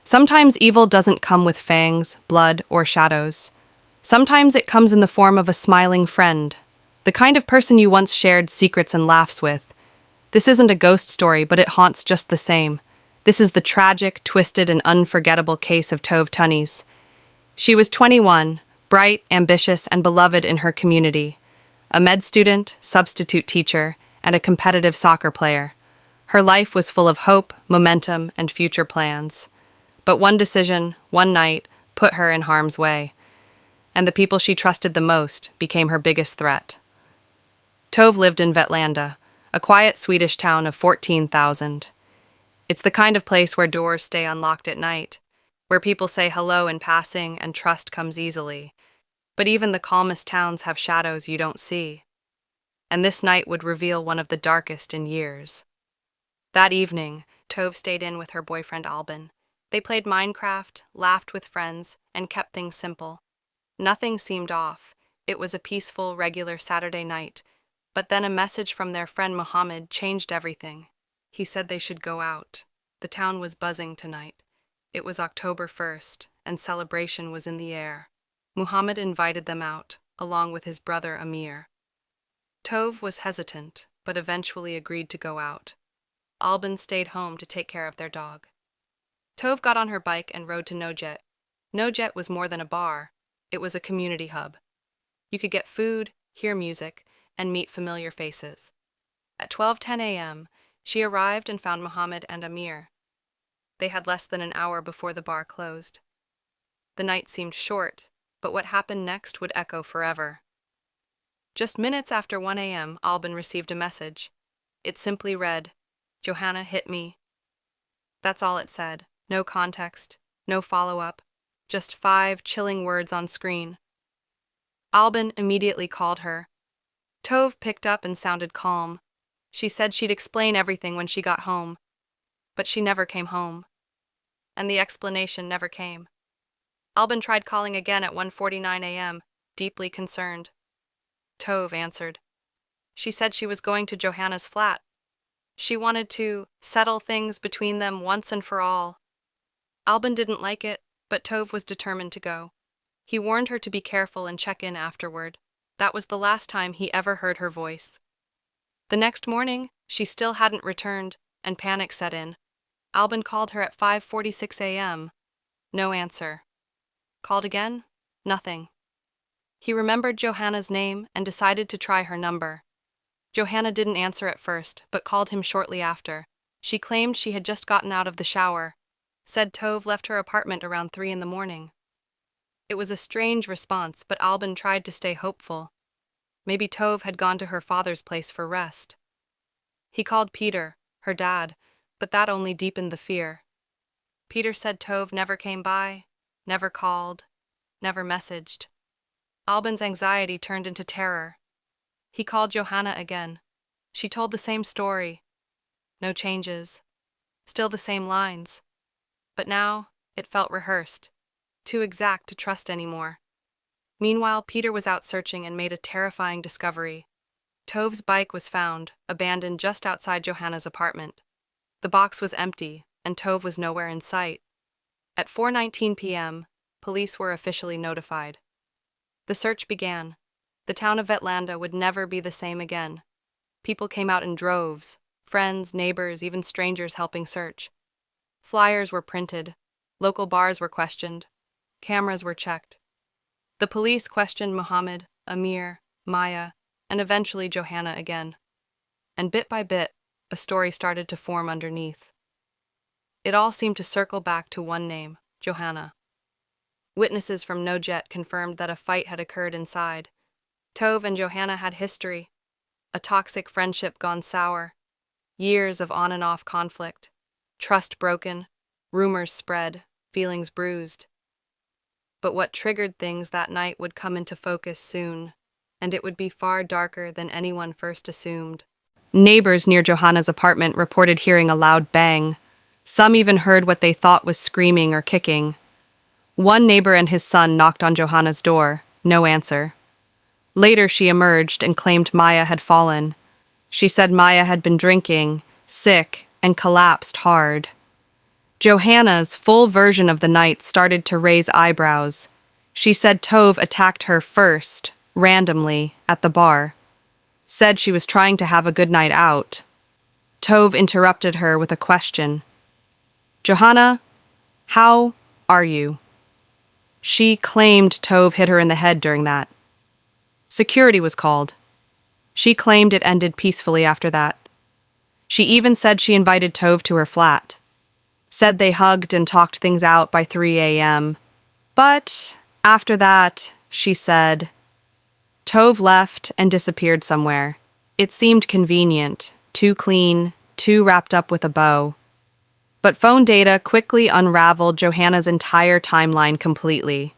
Sometimes evil doesn't come with fangs, blood, or shadows. Sometimes it comes in the form of a smiling friend, the kind of person you once shared secrets and laughs with. This isn't a ghost story, but it haunts just the same. This is the tragic, twisted, and unforgettable case of Tove Tönnies. She was 21, bright, ambitious, and beloved in her community. A med student, substitute teacher, and a competitive soccer player. Her life was full of hope, momentum, and future plans. But one decision, one night, put her in harm's way. And the people she trusted the most became her biggest threat. Tove lived in Vetlanda, a quiet Swedish town of 14,000. It's the kind of place where doors stay unlocked at night, where people say hello in passing and trust comes easily. But even the calmest towns have shadows you don't see. And this night would reveal one of the darkest in years. That evening, Tove stayed in with her boyfriend Albin. They played Minecraft, laughed with friends, and kept things simple. Nothing seemed off. It was a peaceful, regular Saturday night. But then a message from their friend Mohammed changed everything. He said they should go out. The town was buzzing tonight. It was October 1st, and celebration was in the air. Muhammad invited them out, along with his brother Amir. Tove was hesitant, but eventually agreed to go out. Albin stayed home to take care of their dog. Tove got on her bike and rode to Nojet. Nojet was more than a bar. It was a community hub. You could get food, hear music, and meet familiar faces. At 12:10 a.m., she arrived and found Muhammad and Amir. They had less than an hour before the bar closed. The night seemed short, but what happened next would echo forever. Just minutes after 1 a.m., Albin received a message. It simply read, "Johanna hit me." That's all it said. No context, no follow-up, just 5 chilling words on screen. Albin immediately called her. Tove picked up and sounded calm. She said she'd explain everything when she got home. But she never came home. And the explanation never came. Albin tried calling again at 1:49 a.m., deeply concerned. Tove answered. She said she was going to Johanna's flat. She wanted to settle things between them once and for all. Albin didn't like it, but Tove was determined to go. He warned her to be careful and check in afterward. That was the last time he ever heard her voice. The next morning, she still hadn't returned, and panic set in. Albin called her at 5:46 a.m. No answer. Called again? Nothing. He remembered Johanna's name and decided to try her number. Johanna didn't answer at first, but called him shortly after. She claimed she had just gotten out of the shower, said Tove left her apartment around 3 in the morning. It was a strange response, but Albin tried to stay hopeful. Maybe Tove had gone to her father's place for rest. He called Peter, her dad, but that only deepened the fear. Peter said Tove never came by, never called, never messaged. Albin's anxiety turned into terror. He called Johanna again. She told the same story. No changes. Still the same lines. But now, it felt rehearsed. Too exact to trust anymore. Meanwhile, Peter was out searching and made a terrifying discovery. Tove's bike was found, abandoned just outside Johanna's apartment. The box was empty, and Tove was nowhere in sight. At 4:19 p.m., police were officially notified. The search began. The town of Vetlanda would never be the same again. People came out in droves, friends, neighbors, even strangers helping search. Flyers were printed, local bars were questioned, cameras were checked. The police questioned Muhammad, Amir, Maya, and eventually Johanna again. And bit by bit, a story started to form underneath. It all seemed to circle back to one name, Johanna. Witnesses from Nojet confirmed that a fight had occurred inside. Tove and Johanna had history, a toxic friendship gone sour, years of on and off conflict, trust broken, rumors spread, feelings bruised. But what triggered things that night would come into focus soon, and it would be far darker than anyone first assumed. Neighbors near Johanna's apartment reported hearing a loud bang. Some even heard what they thought was screaming or kicking. One neighbor and his son knocked on Johanna's door, no answer. Later she emerged and claimed Maya had fallen. She said Maya had been drinking, sick, and collapsed hard. Johanna's full version of the night started to raise eyebrows. She said Tove attacked her first, randomly, at the bar. Said she was trying to have a good night out. Tove interrupted her with a question. Johanna, how are you? She claimed Tove hit her in the head during that. Security was called. She claimed it ended peacefully after that. She even said she invited Tove to her flat. Said they hugged and talked things out by 3 a.m. But after that, she said, Tove left and disappeared somewhere. It seemed convenient, too clean, too wrapped up with a bow. But phone data quickly unraveled Johanna's entire timeline completely.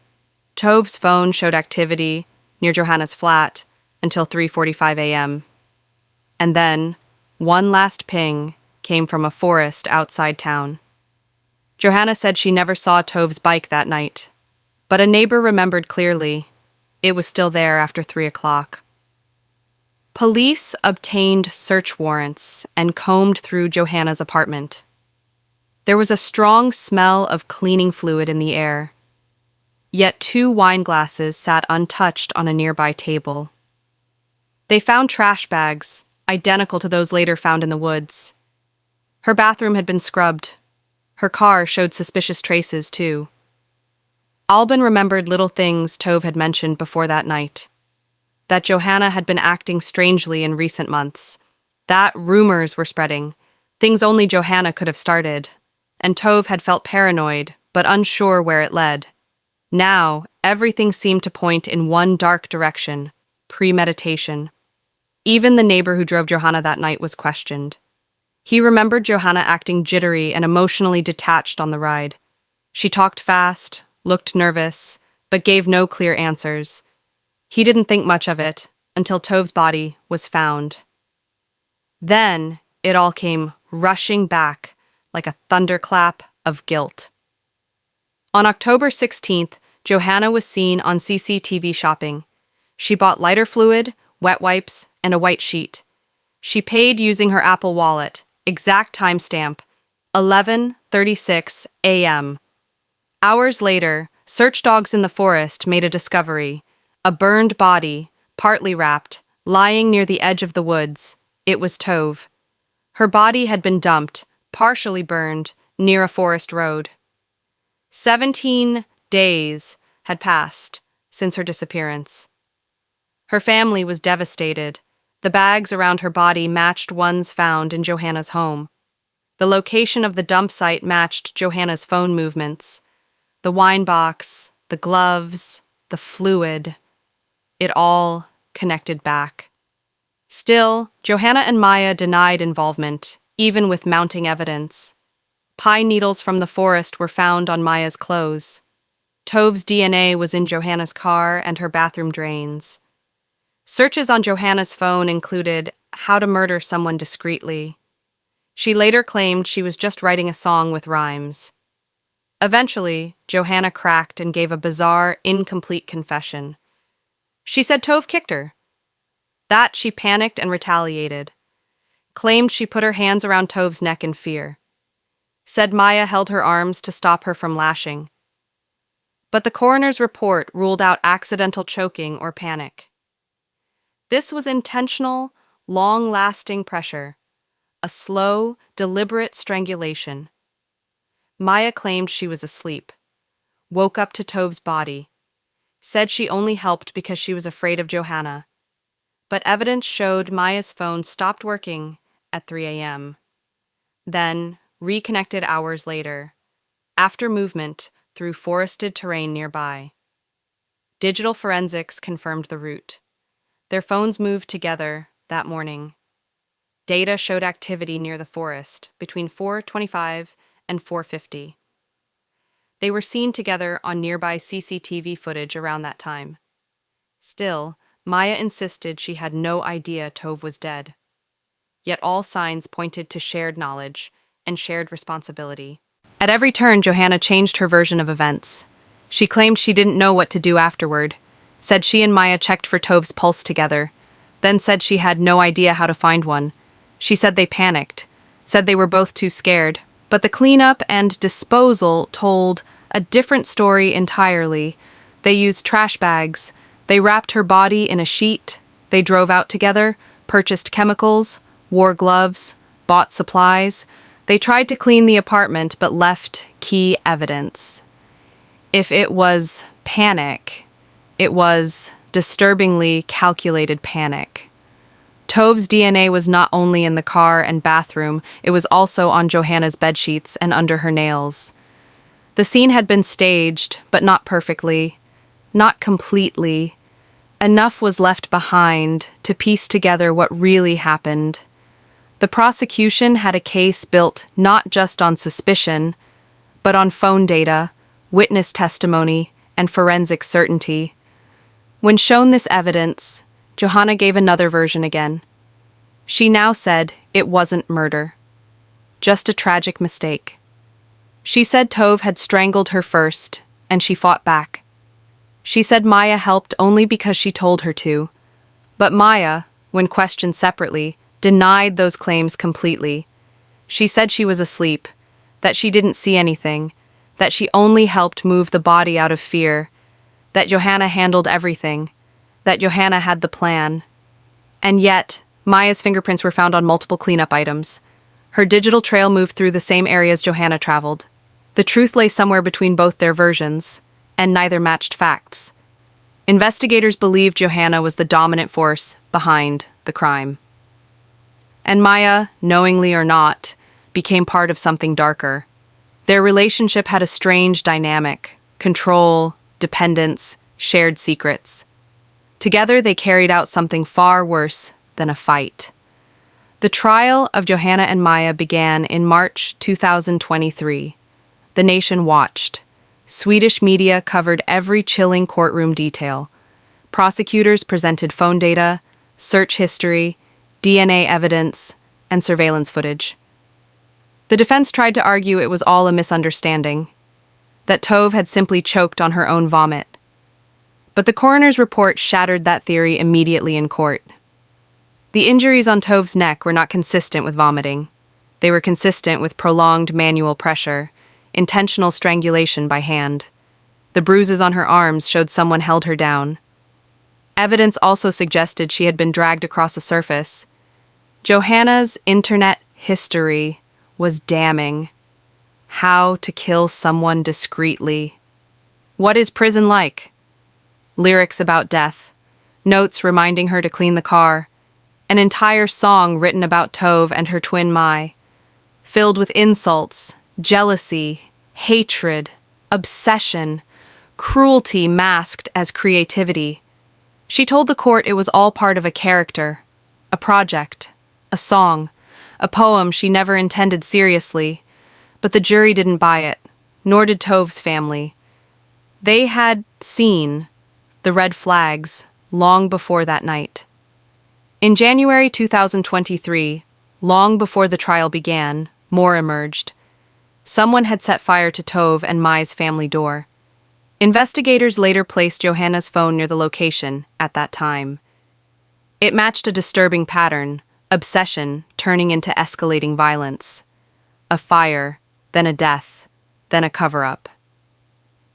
Tove's phone showed activity near Johanna's flat until 3:45 a.m. And then, one last ping came from a forest outside town. Johanna said she never saw Tove's bike that night, but a neighbor remembered clearly. It was still there after 3 o'clock. Police obtained search warrants and combed through Johanna's apartment. There was a strong smell of cleaning fluid in the air. Yet 2 wine glasses sat untouched on a nearby table. They found trash bags, identical to those later found in the woods. Her bathroom had been scrubbed. Her car showed suspicious traces, too. Albin remembered little things Tove had mentioned before that night. That Johanna had been acting strangely in recent months. That rumors were spreading, things only Johanna could have started. And Tove had felt paranoid, but unsure where it led. Now, everything seemed to point in one dark direction, premeditation. Even the neighbor who drove Johanna that night was questioned. He remembered Johanna acting jittery and emotionally detached on the ride. She talked fast, looked nervous, but gave no clear answers. He didn't think much of it until Tove's body was found. Then it all came rushing back like a thunderclap of guilt. On October 16th, Johanna was seen on CCTV shopping. She bought lighter fluid, wet wipes, and a white sheet. She paid using her Apple Wallet, exact timestamp, 11:36 a.m. Hours later, search dogs in the forest made a discovery, a burned body, partly wrapped, lying near the edge of the woods. It was Tove. Her body had been dumped, partially burned, near a forest road. 17 days had passed since her disappearance. Her family was devastated. The bags around her body matched ones found in Johanna's home. The location of the dump site matched Johanna's phone movements. The wine box, the gloves, the fluid. It all connected back. Still, Johanna and Maya denied involvement, even with mounting evidence. Pine needles from the forest were found on Maya's clothes. Tove's DNA was in Johanna's car and her bathroom drains. Searches on Johanna's phone included how to murder someone discreetly. She later claimed she was just writing a song with rhymes. Eventually, Johanna cracked and gave a bizarre, incomplete confession. She said Tove kicked her. That she panicked and retaliated. Claimed she put her hands around Tove's neck in fear. Said Maya held her arms to stop her from lashing. But the coroner's report ruled out accidental choking or panic. This was intentional, long-lasting pressure, a slow, deliberate strangulation. Maya claimed she was asleep, woke up to Tove's body, said she only helped because she was afraid of Johanna. But evidence showed Maya's phone stopped working at 3 a.m., then reconnected hours later, after movement through forested terrain nearby. Digital forensics confirmed the route. Their phones moved together that morning. Data showed activity near the forest between 4:25 and 4:50. They were seen together on nearby CCTV footage around that time. Still, Maya insisted she had no idea Tove was dead. Yet all signs pointed to shared knowledge and shared responsibility. At every turn, Johanna changed her version of events. She claimed she didn't know what to do afterward, said she and Maya checked for Tove's pulse together, then said she had no idea how to find one. She said they panicked, said they were both too scared, But the cleanup and disposal told a different story entirely. They used trash bags. They wrapped her body in a sheet. They drove out together, purchased chemicals, wore gloves, bought supplies. They tried to clean the apartment but left key evidence. If it was panic, it was disturbingly calculated panic. Tove's DNA was not only in the car and bathroom, it was also on Johanna's bedsheets and under her nails. The scene had been staged, but not perfectly, not completely. Enough was left behind to piece together what really happened. The prosecution had a case built not just on suspicion, but on phone data, witness testimony, and forensic certainty. When shown this evidence, Johanna gave another version again. She now said it wasn't murder, just a tragic mistake. She said Tove had strangled her first, and she fought back. She said Maya helped only because she told her to, but Maya, when questioned separately, denied those claims completely. She said she was asleep, that she didn't see anything, that she only helped move the body out of fear, that Johanna handled everything, that Johanna had the plan. And yet, Maya's fingerprints were found on multiple cleanup items. Her digital trail moved through the same areas Johanna traveled. The truth lay somewhere between both their versions, and neither matched facts. Investigators believed Johanna was the dominant force behind the crime. And Maya, knowingly or not, became part of something darker. Their relationship had a strange dynamic: control, dependence, shared secrets. Together they carried out something far worse than a fight. The trial of Johanna and Maya began in March 2023. The nation watched. Swedish media covered every chilling courtroom detail. Prosecutors presented phone data, search history, DNA evidence, and surveillance footage. The defense tried to argue it was all a misunderstanding, that Tove had simply choked on her own vomit. But the coroner's report shattered that theory immediately in court. The injuries on Tove's neck were not consistent with vomiting. They were consistent with prolonged manual pressure, intentional strangulation by hand. The bruises on her arms showed someone held her down. Evidence also suggested she had been dragged across a surface. Johanna's internet history was damning. How to kill someone discreetly. What is prison like? Lyrics about death, notes reminding her to clean the car, an entire song written about Tove and her twin Mai, filled with insults, jealousy, hatred, obsession, cruelty masked as creativity. She told the court it was all part of a character, a project, a song, a poem she never intended seriously, but the jury didn't buy it, nor did Tove's family. They had seen the red flags long before that night. In January 2023, long before the trial began, more emerged. Someone had set fire to Tove and Mai's family door. Investigators later placed Johanna's phone near the location at that time. It matched a disturbing pattern, obsession turning into escalating violence. A fire, then a death, then a cover-up.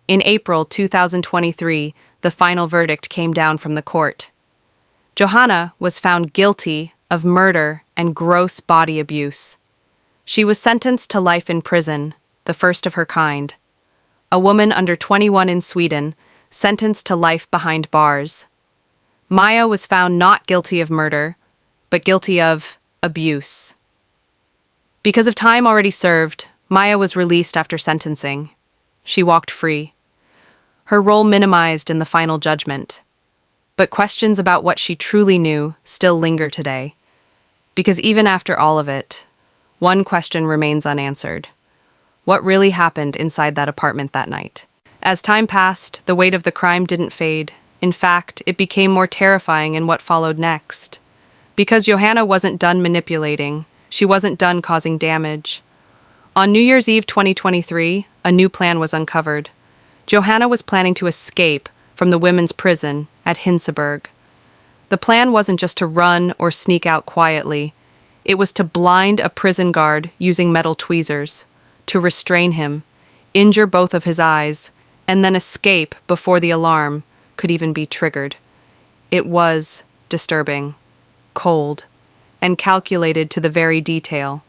In April 2023, the final verdict came down from the court. Johanna was found guilty of murder and gross body abuse. She was sentenced to life in prison, the first of her kind. A woman under 21 in Sweden, sentenced to life behind bars. Maya was found not guilty of murder, but guilty of abuse. Because of time already served, Maya was released after sentencing. She walked free. Her role minimized in the final judgment. But questions about what she truly knew still linger today. Because even after all of it, one question remains unanswered. What really happened inside that apartment that night? As time passed, the weight of the crime didn't fade. In fact, it became more terrifying in what followed next. Because Johanna wasn't done manipulating, she wasn't done causing damage. On New Year's Eve 2023, a new plan was uncovered. Johanna was planning to escape from the women's prison at Hinseberg. The plan wasn't just to run or sneak out quietly. It was to blind a prison guard using metal tweezers. to restrain him, injure both of his eyes, and then escape before the alarm could even be triggered. It was disturbing, cold, and calculated to the very detail.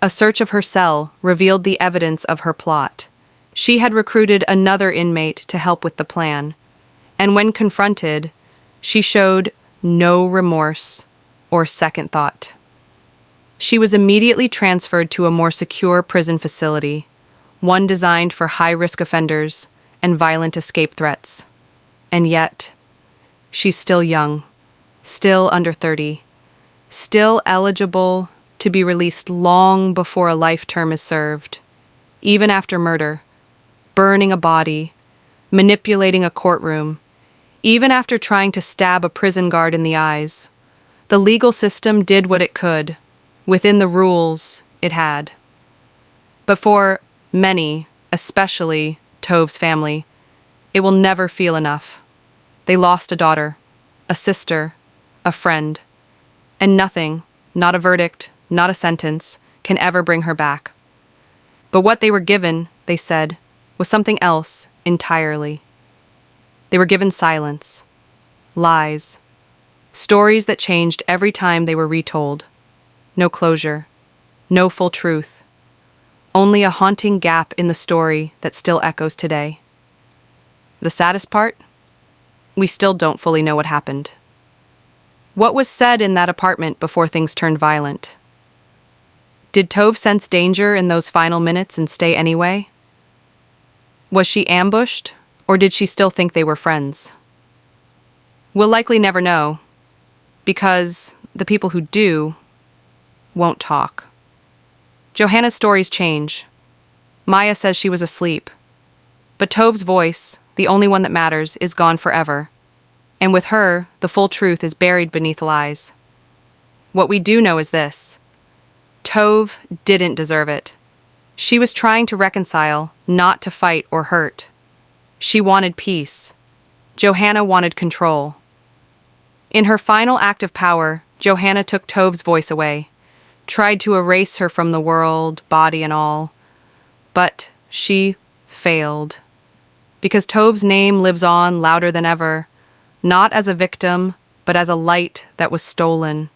A search of her cell revealed the evidence of her plot. She had recruited another inmate to help with the plan, and when confronted, she showed no remorse or second thought. She was immediately transferred to a more secure prison facility, one designed for high-risk offenders and violent escape threats. And yet, she's still young, still under 30, still eligible to be released long before a life term is served, even after murder, burning a body, manipulating a courtroom, even after trying to stab a prison guard in the eyes. The legal system did what it could, within the rules it had. But for many, especially Tove's family, it will never feel enough. They lost a daughter, a sister, a friend, and nothing, not a verdict, not a sentence, can ever bring her back. But what they were given, they said, was something else entirely. They were given silence, lies, stories that changed every time they were retold. No closure, no full truth, only a haunting gap in the story that still echoes today. The saddest part? We still don't fully know what happened. What was said in that apartment before things turned violent? Did Tove sense danger in those final minutes and stay anyway? Was she ambushed, or did she still think they were friends? We'll likely never know, because the people who do won't talk. Johanna's stories change. Maya says she was asleep, but Tove's voice, the only one that matters, is gone forever, and with her, the full truth is buried beneath lies. What we do know is this: Tove didn't deserve it. She was trying to reconcile, not to fight or hurt. She wanted peace. Johanna wanted control. In her final act of power, Johanna took Tove's voice away, tried to erase her from the world, body and all. But she failed. Because Tove's name lives on louder than ever, not as a victim, but as a light that was stolen,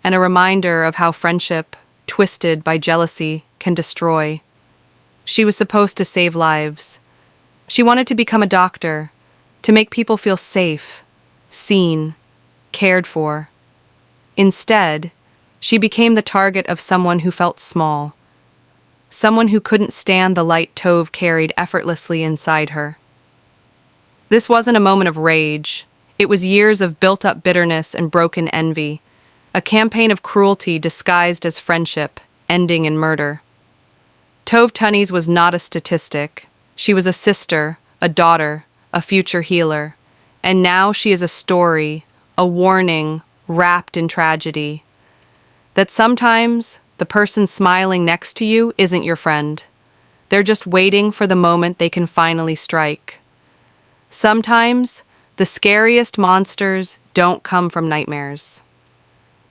and a reminder of how friendship, twisted by jealousy, can destroy. She was supposed to save lives. She wanted to become a doctor, to make people feel safe, seen, cared for. Instead, she became the target of someone who felt small, someone who couldn't stand the light Tove carried effortlessly inside her. This wasn't a moment of rage. It was years of built-up bitterness and broken envy, a campaign of cruelty disguised as friendship, ending in murder. Tove Tönnies was not a statistic. She was a sister, a daughter, a future healer. And now she is a story, a warning, wrapped in tragedy. That sometimes the person smiling next to you isn't your friend. They're just waiting for the moment they can finally strike. Sometimes the scariest monsters don't come from nightmares.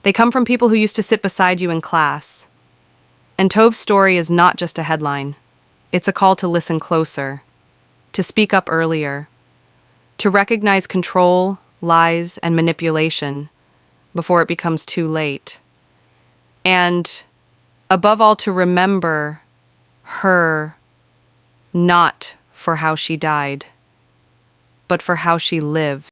They come from people who used to sit beside you in class. And Tove's story is not just a headline. It's a call to listen closer, to speak up earlier, to recognize control, lies, and manipulation before it becomes too late. And above all, to remember her not for how she died, but for how she lived.